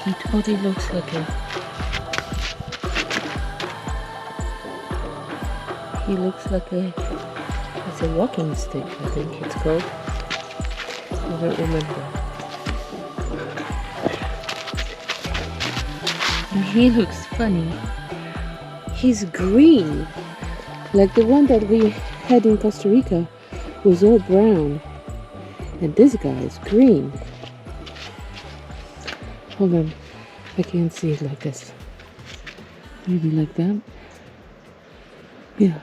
He totally looks like it's a walking stick, I think it's called. I don't remember. And he looks funny. He's green, like the one that we had in Costa Rica was all brown, and this guy is green. Hold on, I can't see it like this. Maybe like that. Yeah.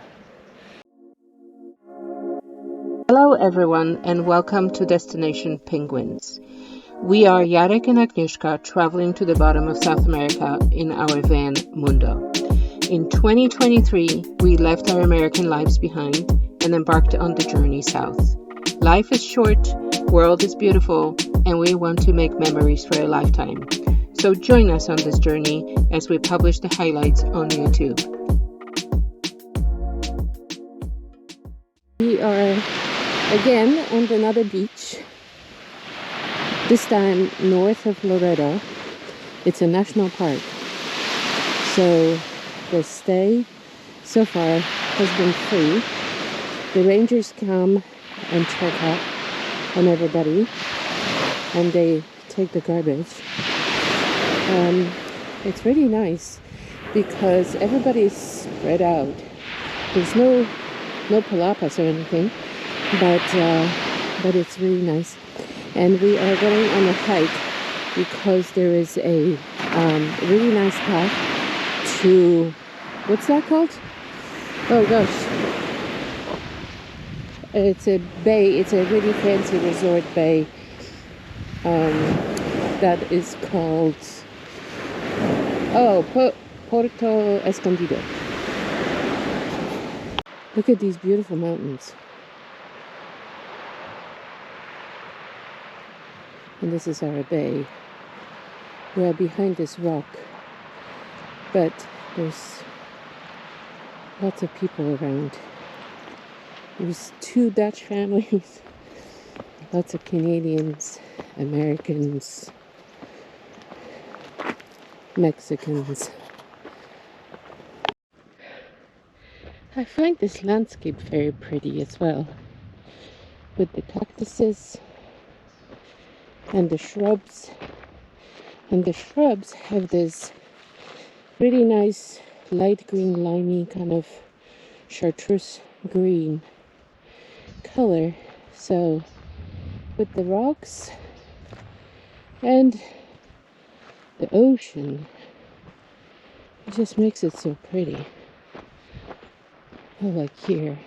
Hello everyone, and welcome to Destination Penguins. We are Jarek and Agnieszka traveling to the bottom of South America in our van Mundo. In 2023, we left our American lives behind and embarked on the journey south. Life is short, world is beautiful, and we want to make memories for a lifetime. So join us on this journey as we publish the highlights on YouTube. We are again on another beach, this time north of Loreto. It's a national park, so the stay so far has been free. The rangers come and check up on everybody, and they take the garbage. It's really nice because everybody is spread out. There's no palapas or anything, but it's really nice. And we are going on a hike because there is a really nice path to, what's that called? Oh gosh, it's a bay. It's a really fancy resort bay that is called Porto Escondido. Look at these beautiful mountains. And this is our bay. We are behind this rock, but there's lots of people around. There's 2 Dutch families, lots of Canadians, Americans, Mexicans. I find this landscape very pretty as well, with the cactuses and the shrubs. And the shrubs have this really nice light green, limey kind of chartreuse green color. So with the rocks and the ocean, it just makes it so pretty. Oh, like here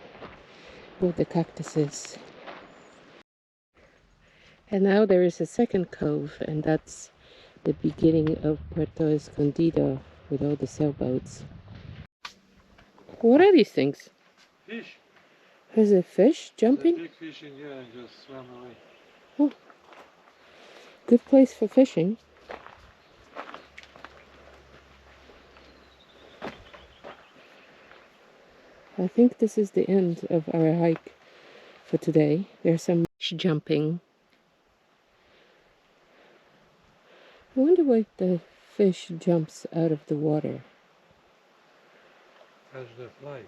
with the cactuses. And now there is a second cove, and that's the beginning of Puerto Escondido with all the sailboats. What are these things? Fish. Is it fish jumping? Big fish in here and just swam away. Oh, good place for fishing. I think this is the end of our hike for today. There's some fish jumping. I wonder why the fish jumps out of the water. Catch the flies.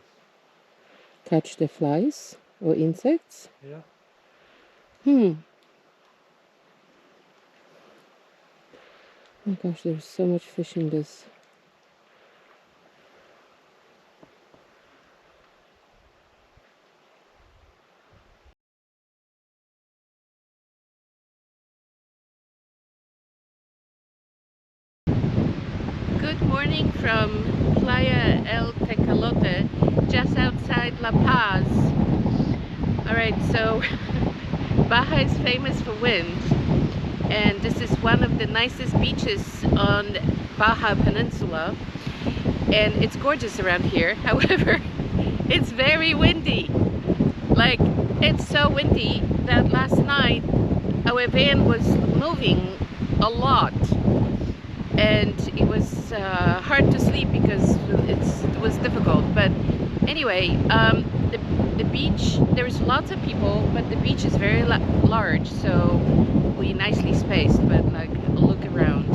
Catch the flies or insects? Yeah. Oh my gosh, there's so much fish in this. Good morning from Playa El Tecolote, just outside La Paz. Alright, so Baja is famous for wind, and this is one of the nicest beaches on Baja Peninsula, and it's gorgeous around here. However, it's very windy. Like, it's so windy that last night our van was moving a lot, and it was hard to sleep because it was difficult. But anyway, the beach, there's lots of people, but the beach is very large, so we nicely spaced. But like, look around,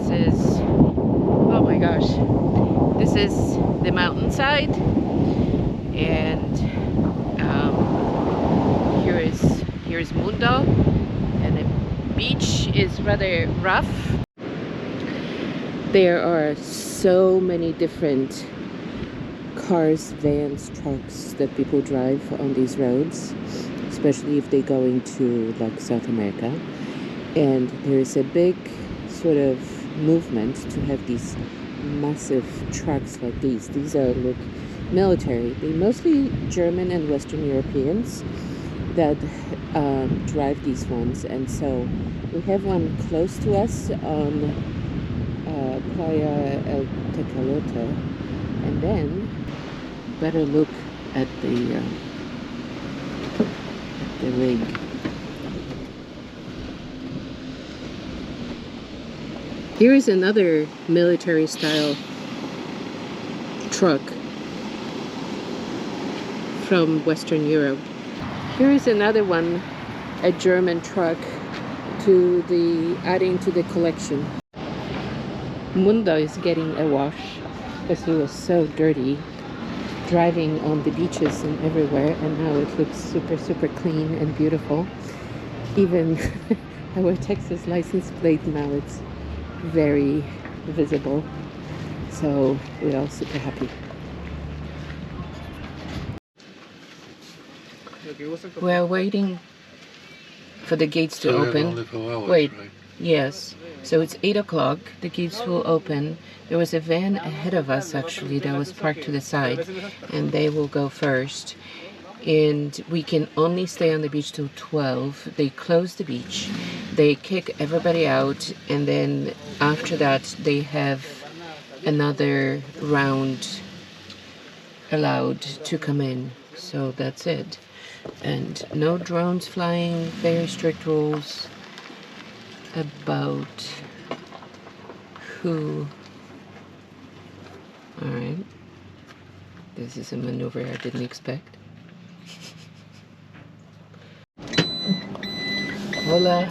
is, oh my gosh, this is the mountainside, and here is Mundo, and the beach is rather rough. There are so many different cars, vans, trucks that people drive on these roads, especially if they're going to like South America. And there is a big sort of movement to have these massive trucks like these. These are like military. They're mostly German and Western Europeans that drive these ones. And so we have one close to us on Playa El Tecolote, and then better look at the rig. Here is another military style truck from Western Europe. Here is another one, a German truck, adding to the collection. Mundo is getting a wash because he was so dirty driving on the beaches and everywhere, and now it looks super clean and beautiful. Even our Texas license plate, now it's very visible, so we're all super happy. We're waiting for the gates to open. Only for hours, Wait, right? yes. So it's 8 o'clock, the gates will open. There was a van ahead of us actually that was parked to the side, and they will go first. And we can only stay on the beach till 12. They close the beach, they kick everybody out, and then after that they have another round allowed to come in. So that's it. And no drones flying, very strict rules about who. Alright, this is a maneuver I didn't expect. Hola.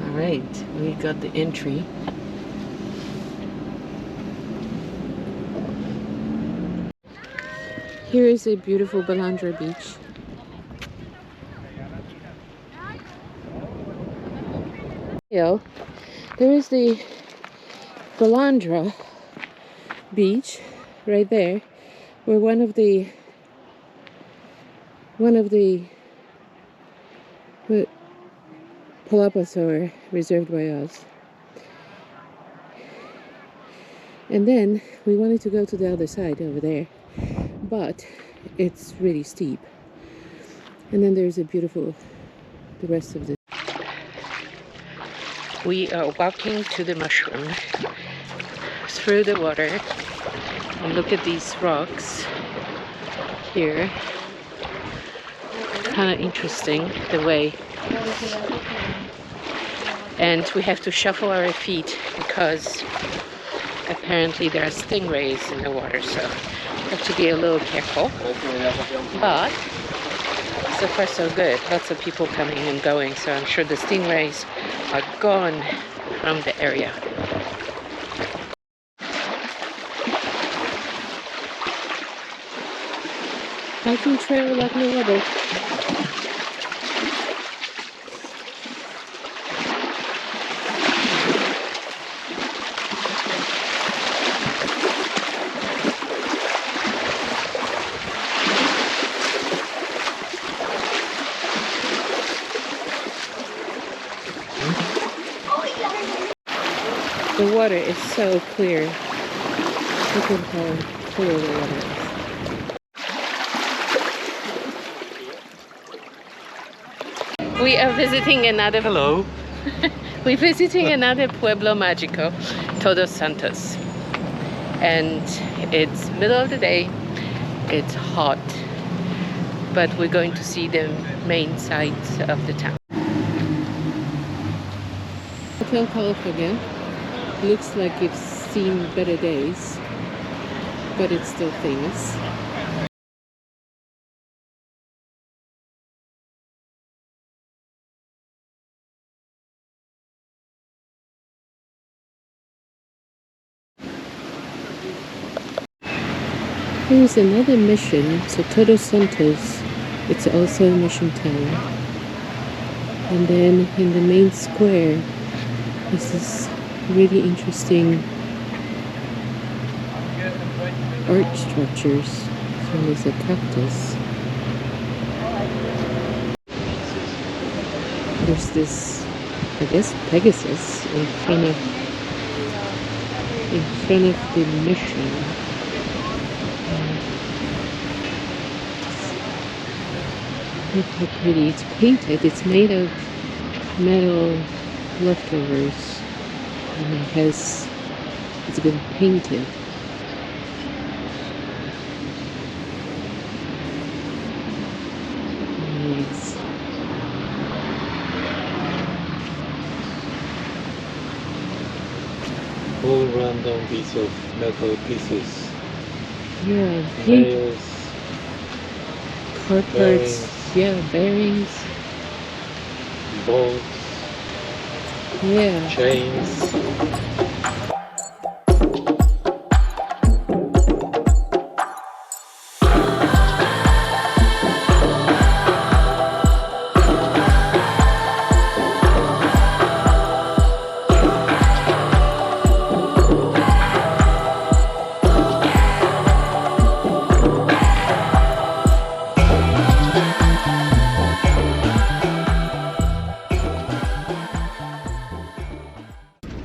Alright, we got the entry. Here is a beautiful Balandra beach. There is the Balandra beach right there, where one of the palapas are reserved by us. And then we wanted to go to the other side over there, but it's really steep. And then there's the rest of the. We are walking to the mushroom through the water, and look at these rocks here. Kind of interesting the way. And we have to shuffle our feet because apparently there are stingrays in the water, so we have to be a little careful. But so far so good. Lots of people coming and going, so I'm sure the stingrays are gone from the area. Hiking trail like no other. The water is so clear. Look at how clear the water is. We are visiting another. Hello. We're visiting another Pueblo Mágico, Todos Santos, and it's middle of the day. It's hot, but we're going to see the main sights of the town. Hotel California looks like it's seen better days, but it's still famous. There is another mission, so Todos Santos, it's also a mission town. And then in the main square, this is really interesting art structures. So there's a cactus. There's this, I guess, Pegasus in front of the mission. Look how pretty. It's painted. It's made of metal leftovers, and it's been painted. Nice. All random piece of metal pieces. Yeah, Nails, cardboards. bearings. Yeah, bearings. Bolts, Yeah. chains.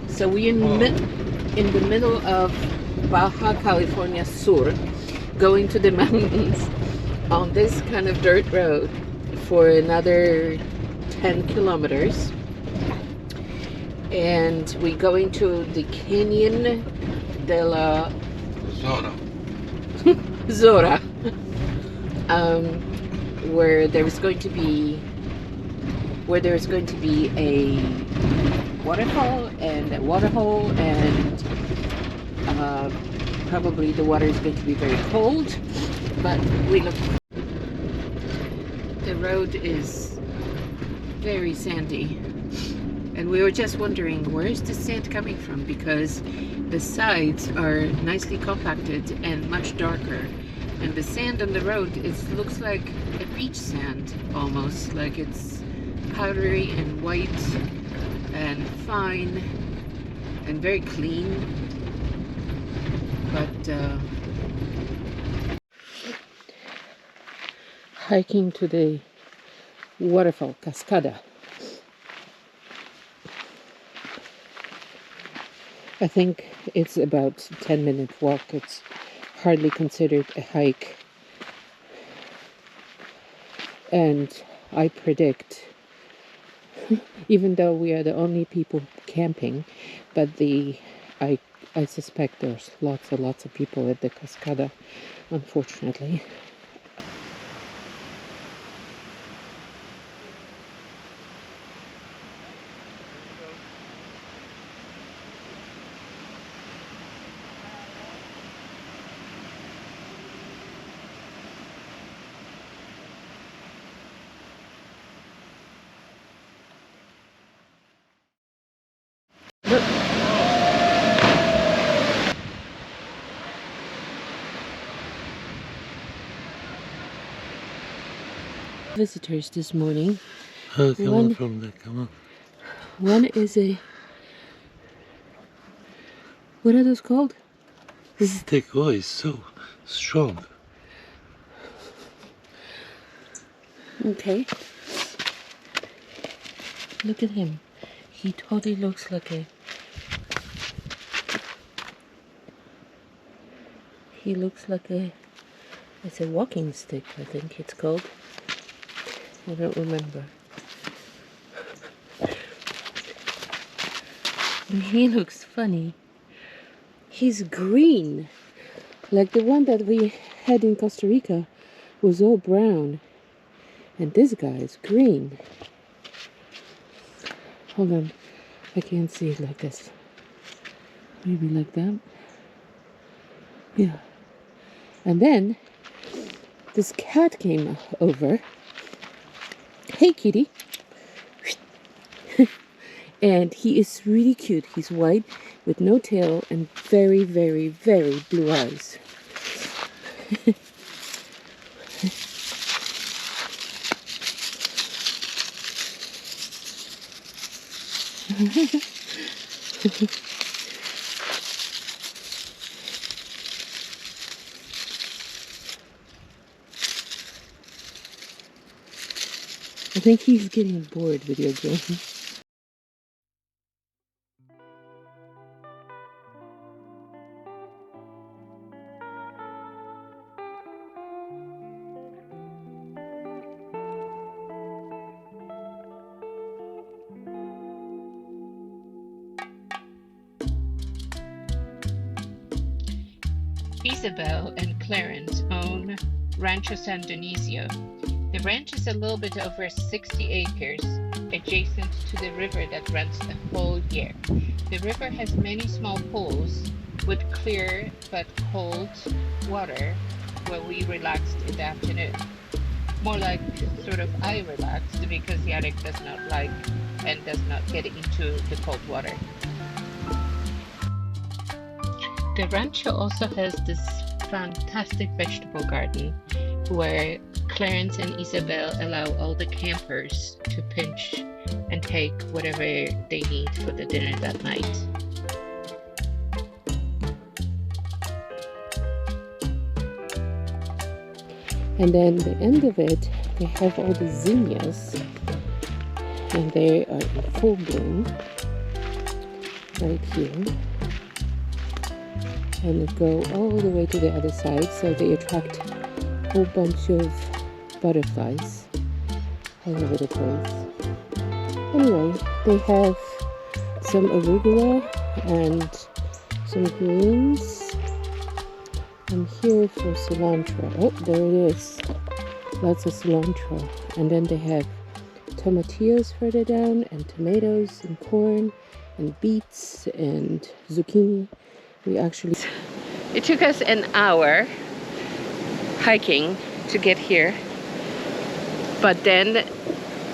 So we're in the middle of Baja California Sur, going to the mountains on this kind of dirt road for another 10 kilometers. And we're going to the Canyon de la Zora, where there's going to be a waterfall and a waterhole, and probably the water is going to be very cold, but the road is very sandy, and we were just wondering, where is the sand coming from, because the sides are nicely compacted and much darker, and the sand on the road looks like a beach sand, almost like it's powdery and white and fine and very clean, but hiking to the waterfall Cascada. I think it's about 10-minute walk. It's hardly considered a hike, and I predict, even though we are the only people camping, but I suspect there's lots and lots of people at the Cascada, unfortunately. Visitors this morning. Oh, come on from there, come on. One is what are those called? This stick, oh, is so strong. Okay. Look at him. He totally looks like it's a walking stick, I think it's called. I don't remember. But he looks funny. He's green. Like the one that we had in Costa Rica was all brown. And this guy is green. Hold on. I can't see it like this. Maybe like that. Yeah. And then this cat came over. Hey, kitty. And he is really cute. He's white with no tail and very, very, very blue eyes. I think he's getting bored with your game. Isabel and Clarence own Rancho San Dionisio. The ranch is a little bit over 60 acres, adjacent to the river that runs the whole year. The river has many small pools with clear but cold water where we relaxed in the afternoon. More like sort of I relaxed because Yarek does not like and does not get into the cold water. The rancho also has this fantastic vegetable garden where Clarence and Isabel allow all the campers to pinch and take whatever they need for the dinner that night. And then the end of it, they have all the zinnias, and they are in full bloom right here. And they go all the way to the other side, so they attract a whole bunch of butterflies all over the place. Anyway, they have some arugula and some greens. I'm here for cilantro. Oh, there it is. Lots of cilantro. And then they have tomatillos further down, and tomatoes and corn and beets and zucchini. It took us an hour hiking to get here, but then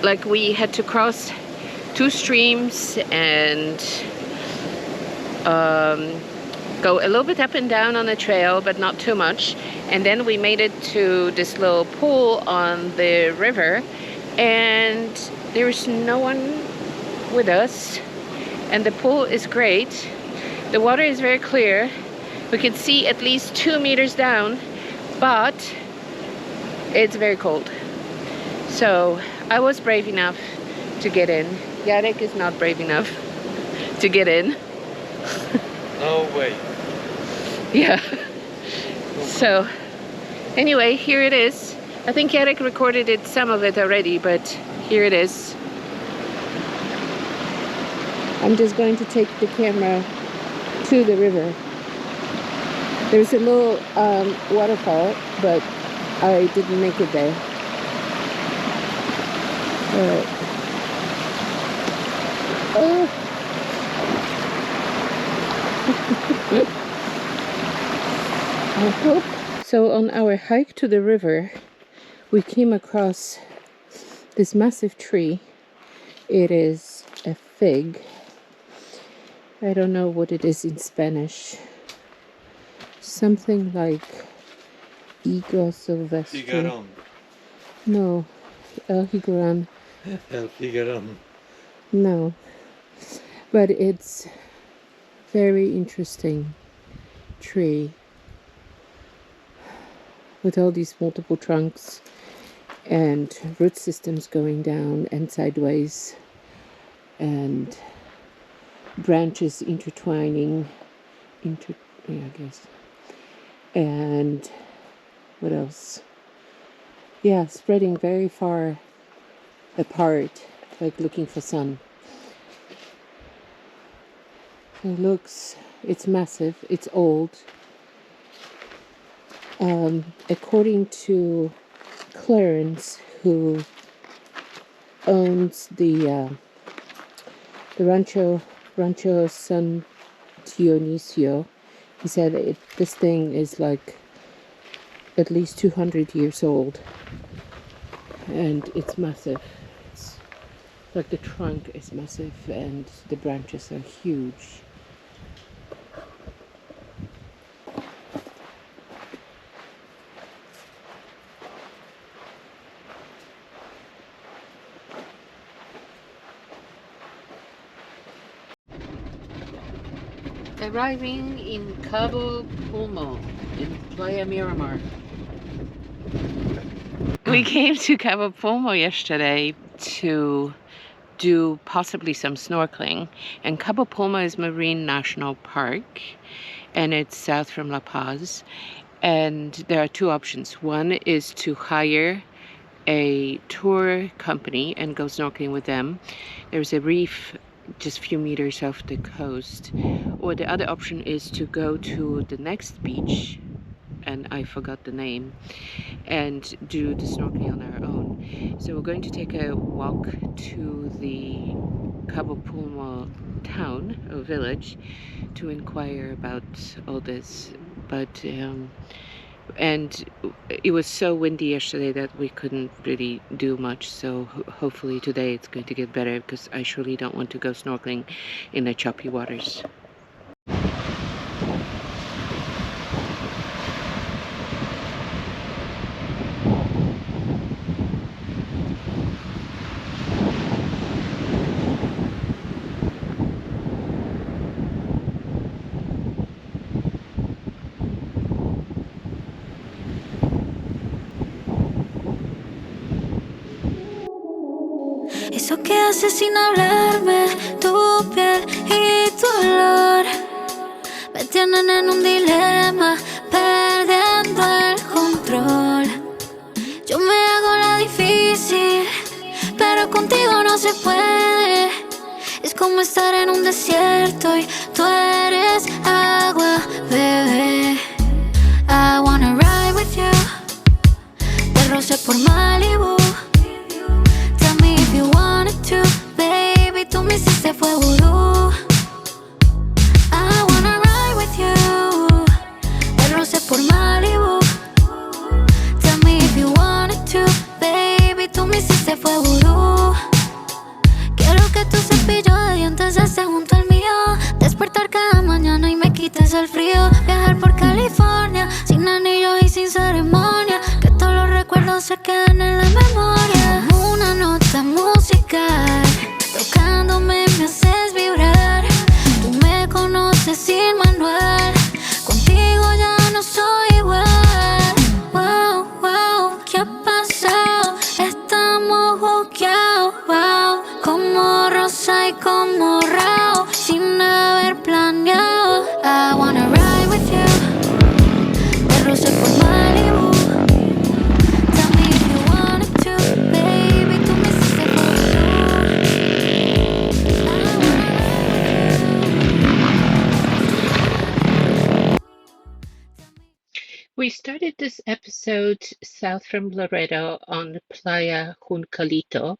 like we had to cross two streams and go a little bit up and down on the trail, but not too much. And then we made it to this little pool on the river, and there's no one with us, and the pool is great. The water is very clear. We can see at least 2 meters down, but it's very cold. So I was brave enough to get in. Yarek is not brave enough to get in. No way. Yeah. So anyway, here it is. I think Yarek recorded some of it already, but here it is. I'm just going to take the camera to the river. There's a little waterfall, but I didn't make it there. Alright. Oh. I hope. So on our hike to the river, we came across this massive tree. It is a fig. I don't know what it is in Spanish. Something like Higo Silvestre. Figueron. No, El Higueron. El Figueron. No, but it's very interesting tree with all these multiple trunks and root systems going down and sideways and branches intertwining I guess. And what else? Yeah, spreading very far apart, like looking for sun. It's massive, it's old. According to Clarence, who owns the Rancho San Dionisio, he said this thing is like at least 200 years old, and it's massive. It's like the trunk is massive and the branches are huge. arriving in Cabo Pulmo in Playa Miramar. We came to Cabo Pulmo yesterday to do possibly some snorkeling, and Cabo Pulmo is Marine National Park, and it's south from La Paz, and there are two options. One is to hire a tour company and go snorkeling with them. There's a reef just a few meters off the coast, or the other option is to go to the next beach, and I forgot the name, and do the snorkeling on our own. So we're going to take a walk to the Cabo Pulmo town or village to inquire about all this, but and it was so windy yesterday that we couldn't really do much, so hopefully today it's going to get better, because I surely don't want to go snorkeling in the choppy waters. Eso que haces sin hablarme, tu piel y tu olor me tienen en un dilema, perdiendo el control. Yo me hago la difícil, pero contigo no se puede. Es como estar en un desierto y tú eres agua, bebé. I wanna ride with you, te rocé por Malibu. You wanted to, baby, tú me hiciste fue vudú. I wanna ride with you, te rocé por Malibu. Tell me if you wanted to, baby, tú me hiciste fue vudú. Quiero que tu cepillo de dientes esté junto al mío, despertar cada mañana y me quites el frío. Viajar por California, sin anillos y sin ceremonia, que todos los recuerdos se queden en la memoria. Una nota musical, tocándome me haces vibrar. Tú me conoces sin manual, contigo ya no soy igual. Wow, wow, ¿qué ha pasado? Estamos buqueados, wow. Como rosa y como rao, sin haber planeado. I wanna ride with you, te rocé por Malibu. Tell me if you wanted to, baby, tú me hiciste We started this episode south from Loreto on Playa Juncalito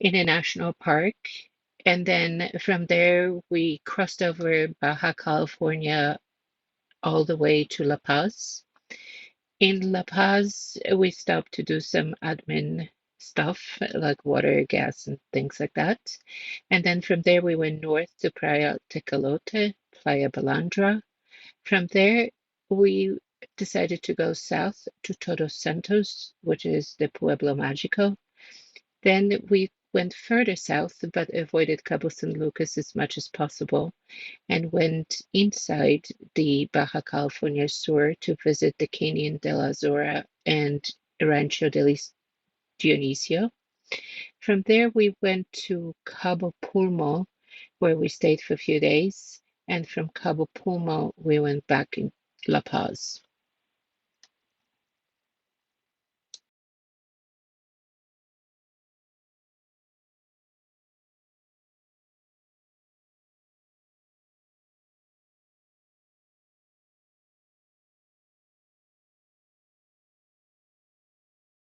in a national park, and then from there we crossed over Baja California all the way to La Paz. In La Paz, we stopped to do some admin stuff like water, gas, and things like that. And then from there, we went north to Playa Tecolote, Playa Balandra. From there, we decided to go south to Todos Santos, which is the Pueblo Mágico. Then we went further south, but avoided Cabo San Lucas as much as possible, and went inside the Baja California Sur to visit the Canyon de la Zora and Rancho de Dionisio. From there, we went to Cabo Pulmo, where we stayed for a few days, and from Cabo Pulmo, we went back in La Paz.